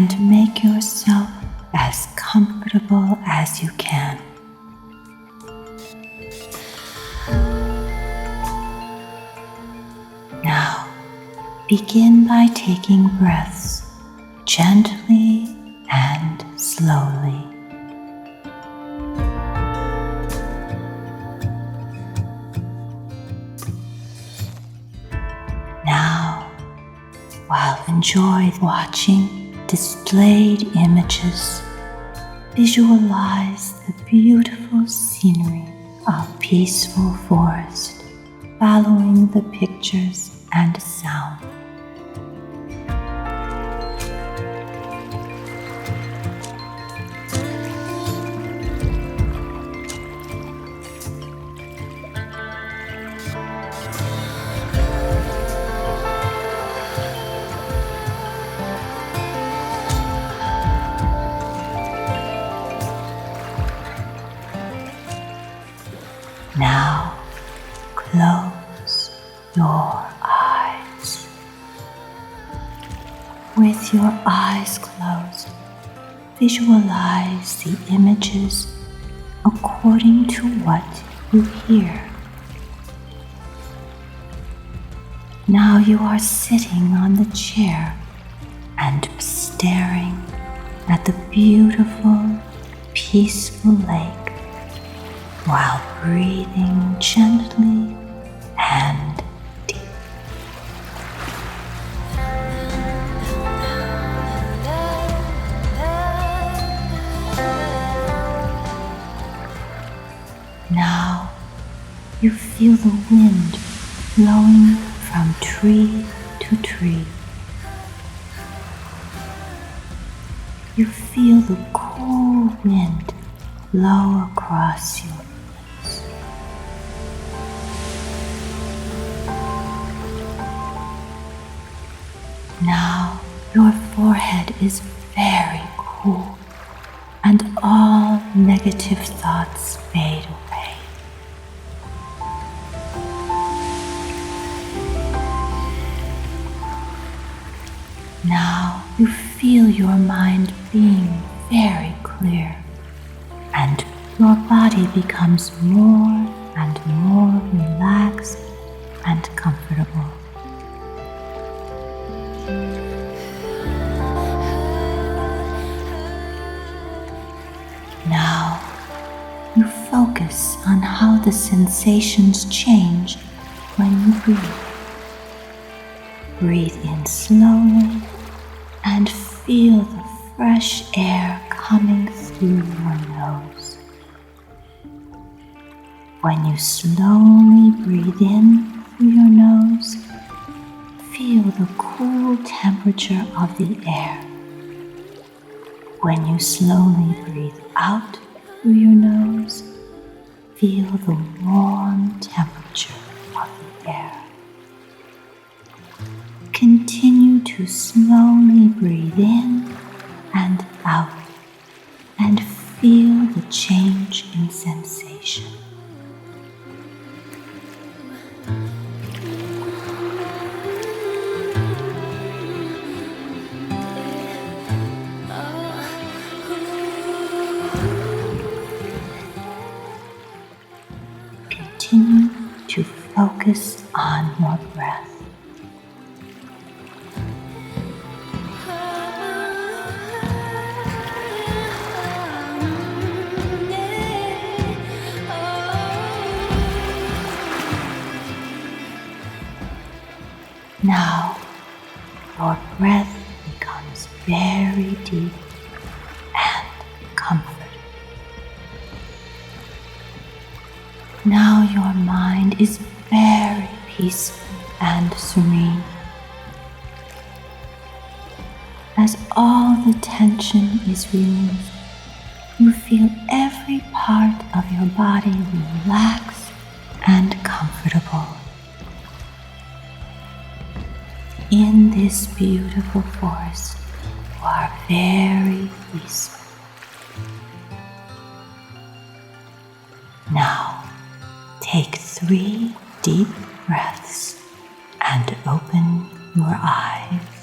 and make yourself as comfortable as you can. Now, begin by taking breaths gently and slowly. Now, while enjoy watching displayed images, visualize the beautiful scenery of peaceful forest, following the pictures and sound. Now, close your eyes. With your eyes closed, visualize the images according to what you hear. Now you are sitting on the chair and staring at the beautiful, peaceful lake, while breathing gently and deep. Now you feel the wind blowing from tree to tree. You feel the cool wind blow across your face. Now your forehead is very cool and all negative thoughts fade away. Now you feel your mind being very clear, and your body becomes more and more relaxed and comfortable. Now you focus on how the sensations change when you breathe. Breathe in slowly and feel the fresh air coming through your nose. When you slowly breathe in through your nose, feel the cool temperature of the air. When you slowly breathe out through your nose, feel the warm temperature of the air. Continue to slowly breathe in and out and feel the change in sensation. Continue to focus on your breath. Now, your breath becomes very deep and comforting. Now your mind is very peaceful and serene. As all the tension is released, you feel every part of your body relax and comfortable. In this beautiful forest, you are very peaceful. Now, take 3 deep breaths and open your eyes.